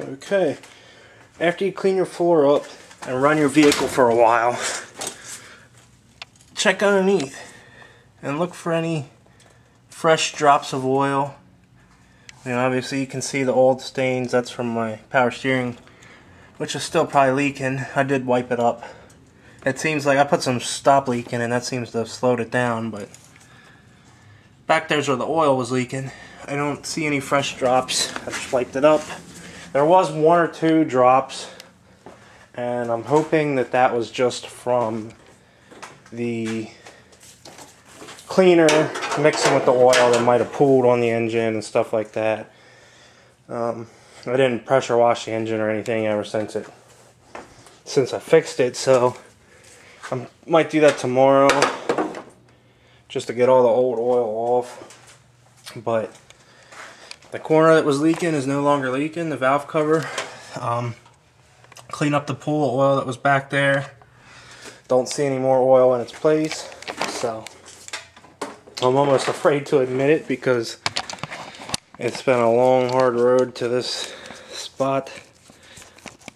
Okay, after you clean your floor up and run your vehicle for a while, check underneath and look for any fresh drops of oil. Obviously you can see the old stains. That's from my power steering, which is still probably leaking. I did wipe it up. It seems like I put some stop leaking and that seems to have slowed it down, but back there's where the oil was leaking. I don't see any fresh drops. I just wiped it up. There was 1 or 2 drops, and I'm hoping that that was just from the cleaner mixing with the oil that might have pooled on the engine and stuff like that. I didn't pressure wash the engine or anything ever since I fixed it, so I might do that tomorrow just to get all the old oil off. But the corner that was leaking is no longer leaking, the valve cover. Clean up the pool of oil that was back there. Don't see any more oil in its place, so I'm almost afraid to admit it because it's been a long, hard road to this spot.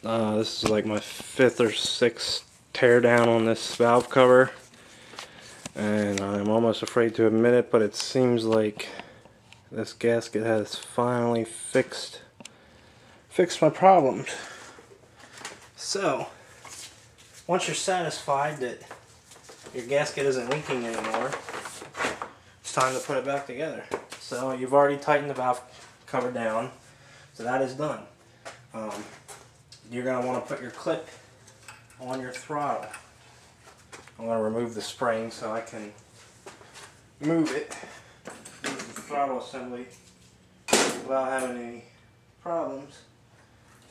This is like my 5th or 6th tear down on this valve cover, and I'm almost afraid to admit it, but it seems like this gasket has finally fixed my problems. So once you're satisfied that your gasket isn't leaking anymore, it's time to put it back together. So you've already tightened the valve cover down, so that is done. You're going to want to put your clip on your throttle. I'm going to remove the spring so I can move the throttle assembly without having any problems.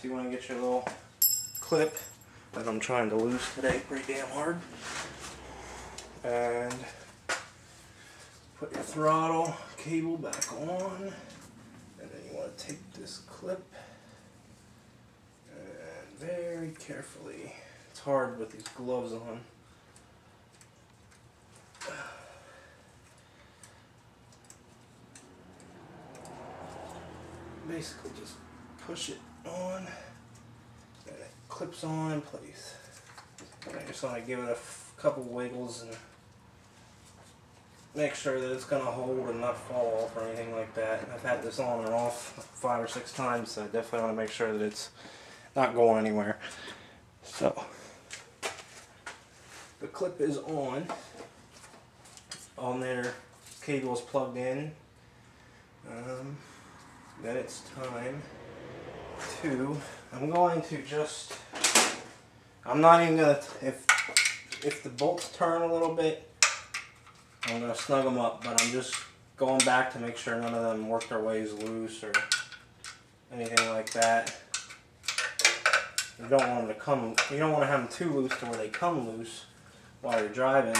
So you want to get your little clip that I'm trying to loose today pretty damn hard, and put your throttle cable back on, and then you want to take this clip and very carefully, it's hard with these gloves on, basically just push it on and it clips on in place. And I just want to give it a couple wiggles and make sure that it's going to hold and not fall off or anything like that. I've had this on and off 5 or 6 times, so I definitely want to make sure that it's not going anywhere. So the clip is on there, cable is plugged in. Then it's time to, I'm not even going to, if the bolts turn a little bit, I'm going to snug them up, but I'm just going back to make sure none of them work their ways loose or anything like that. You don't want them to have them too loose to where they come loose while you're driving,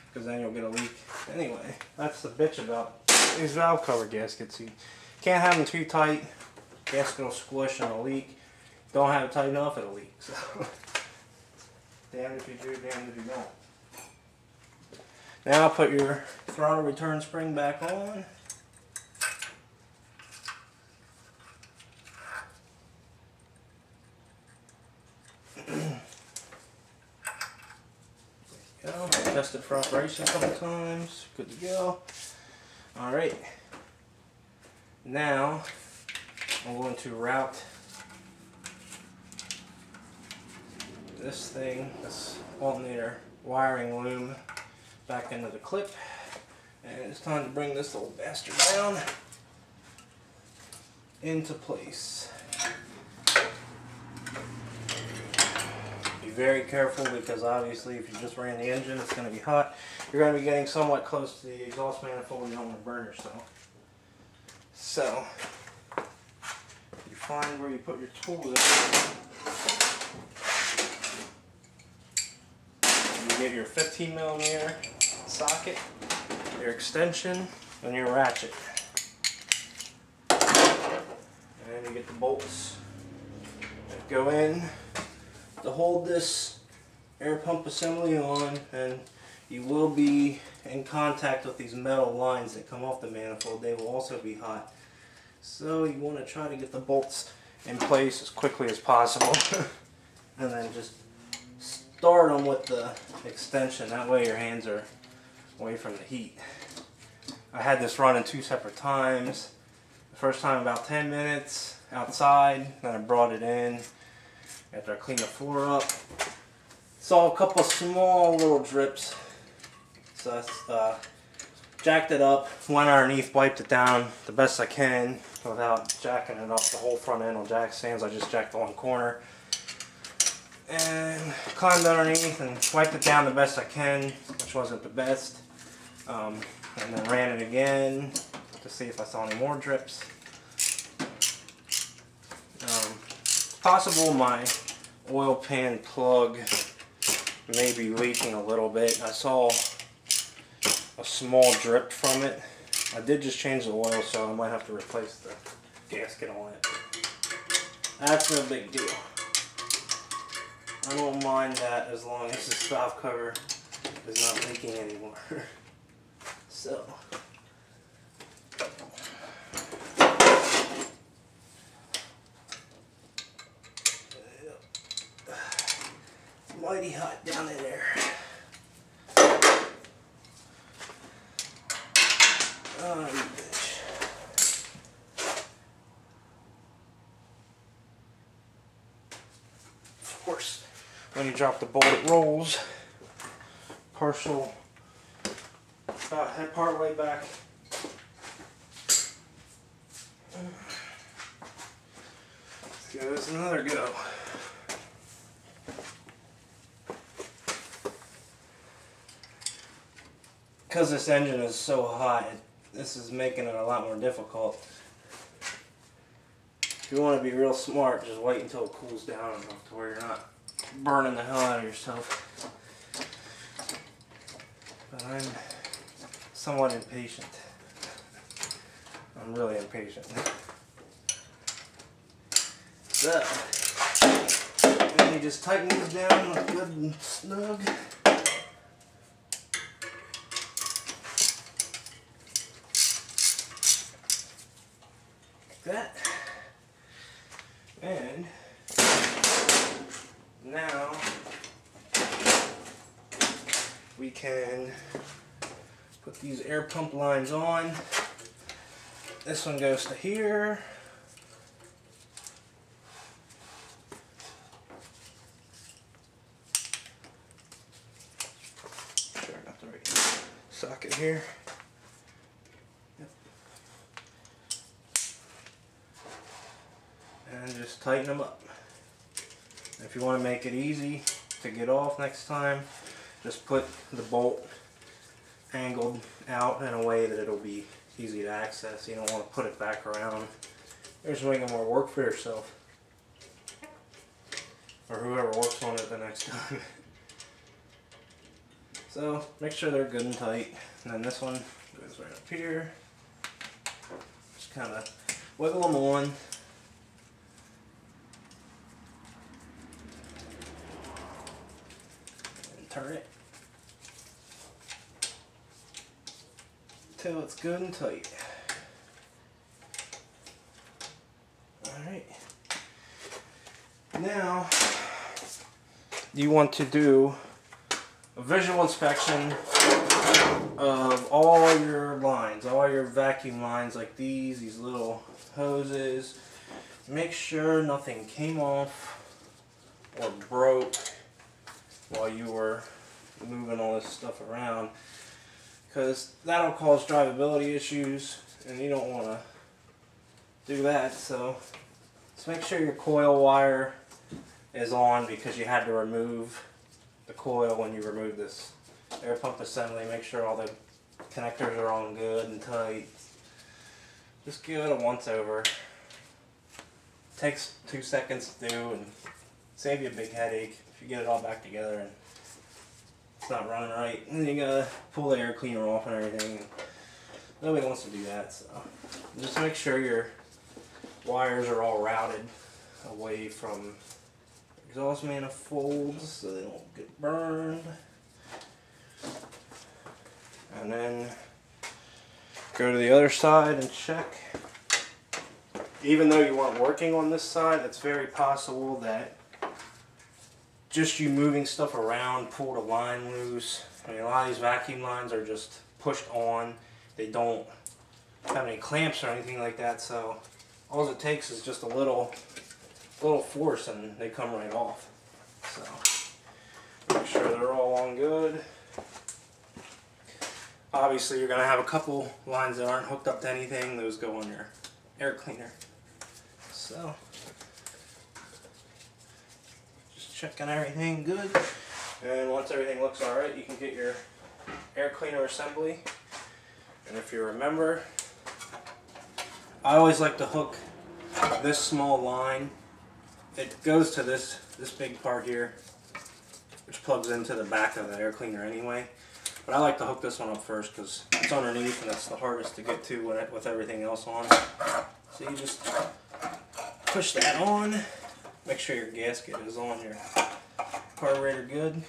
because then you'll get a leak. Anyway, that's the bitch about these valve cover gaskets. You can't have them too tight. Gasket will squish and it'll leak. Don't have it tight enough, it'll leak. So, damned if you do, damned if you don't. Now put your throttle return spring back on. Go. Test it for operation a couple times. Good to go. Alright. Now I'm going to route this alternator wiring loom back into the clip, and it's time to bring this little bastard down into place. Be very careful, because obviously if you just ran the engine, it's going to be hot. You're going to be getting somewhat close to the exhaust manifold, and you don't want to burn yourself. So you find where you put your tools in. You get your 15mm socket, your extension, and your ratchet. And you get the bolts that go in to hold this air pump assembly on, and you will be in contact with these metal lines that come off the manifold. They will also be hot. So you want to try to get the bolts in place as quickly as possible. And then just start them with the extension. That way your hands are away from the heat. I had this run in 2 separate times. The first time about 10 minutes outside, then I brought it in after I cleaned the floor up. Saw a couple small little drips, so I jacked it up, went underneath, wiped it down the best I can without jacking it up the whole front end on jack stands. I just jacked the one corner and climbed underneath and wiped it down the best I can, which wasn't the best. And then ran it again to see if I saw any more drips. Possible my oil pan plug may be leaking a little bit. I saw a small drip from it. I did just change the oil, so I might have to replace the gasket on it. That's no big deal. I don't mind that as long as the stop cover is not leaking anymore. So, it's mighty hot down in there. Oh, you bitch. Of course, when you drop the bolt, it rolls. Partial. About part way back. Let's give this another go. Because this engine is so hot, this is making it a lot more difficult. If you want to be real smart, just wait until it cools down enough to where you're not burning the hell out of yourself. But I'm somewhat impatient. I'm really impatient. So, and you just tighten these down good and snug. Like that. And now we can put these air pump lines on. This one goes to here. Sure, I got the right socket here. Yep. And just tighten them up. If you want to make it easy to get off next time, just put the bolt angled out in a way that it'll be easy to access. You don't want to put it back around. You're just making more work for yourself. Or whoever works on it the next time. So make sure they're good and tight. And then this one goes right up here. Just kind of wiggle them on. And turn it till it's good and tight. Alright. Now, you want to do a visual inspection of all your lines, all your vacuum lines like these little hoses. Make sure nothing came off or broke while you were moving all this stuff around, because that'll cause drivability issues and you don't want to do that. So just make sure your coil wire is on, because you had to remove the coil when you remove this air pump assembly. Make sure all the connectors are on good and tight. Just give it a once over. It takes 2 seconds to do and save you a big headache if you get it all back together and it's not running right. And then you gotta pull the air cleaner off and everything. Nobody wants to do that, so just make sure your wires are all routed away from exhaust manifolds so they don't get burned. And then go to the other side and check even though you weren't working on this side, it's very possible that just you moving stuff around pulled a line loose. I mean, a lot of these vacuum lines are just pushed on. They don't have any clamps or anything like that, so all it takes is just a little force and they come right off. So make sure they're all on good. Obviously you're going to have a couple lines that aren't hooked up to anything. Those go on your air cleaner. So just checking everything good, and once everything looks alright, you can get your air cleaner assembly. And if you remember, I always like to hook this small line. It goes to this big part here, which plugs into the back of the air cleaner anyway. But I like to hook this one up first because it's underneath and it's the hardest to get to with everything else on. So you just push that on. Make sure your gasket is on your carburetor good.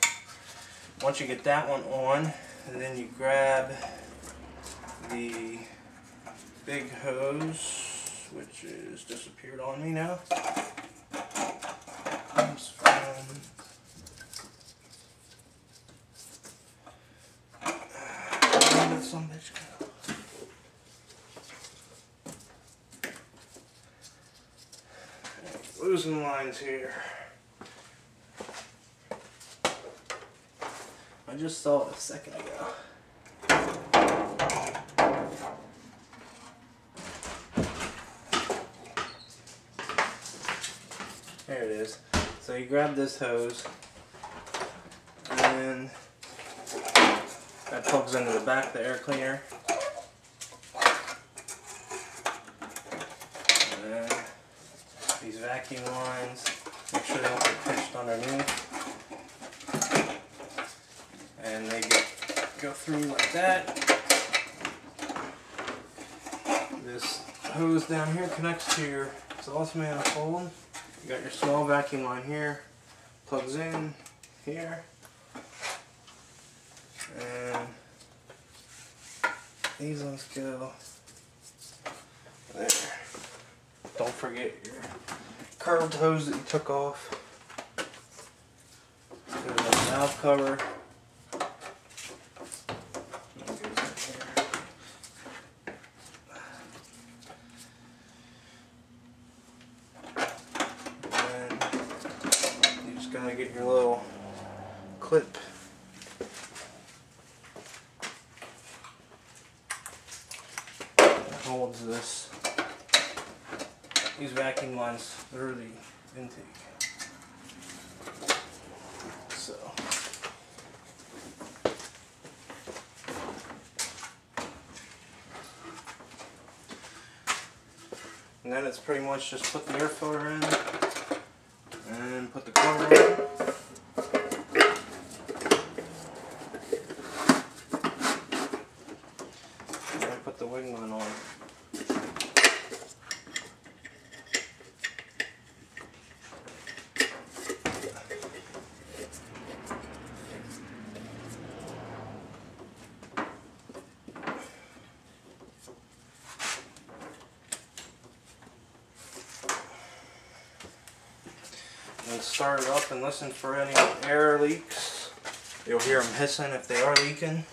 Once you get that one on, and then you grab the big hose, which is disappeared on me now. Comes from some bitch go. Losing lines here. I just saw it a second ago. There it is. So you grab this hose, and that plugs into the back of the air cleaner. And then these vacuum lines, make sure they don't get pinched underneath. And they go through like that. This hose down here connects to your exhaust manifold. You got your small vacuum line here, plugs in here, and these ones go there. Don't forget your curved hose that you took off. There's a valve cover. Gonna get your little clip. That holds these vacuum lines through the intake. So and then it's pretty much just put the air filter in and put the cover on. And put the wing line on. And start it up and listen for any air leaks. You'll hear them hissing if they are leaking.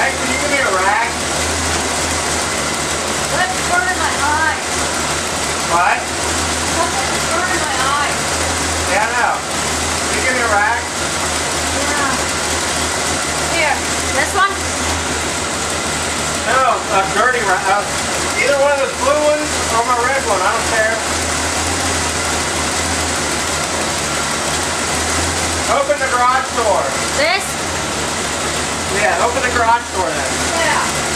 Hey, can you give me a rag? That's burning my eye. What? Something's burning my eye. Yeah, I know. Can you give me a rag? Yeah. Here, this one? No, a dirty rag. Either one of those blue ones or my red one. I don't care. Open the garage door. This? Yeah, open the garage door then. Yeah.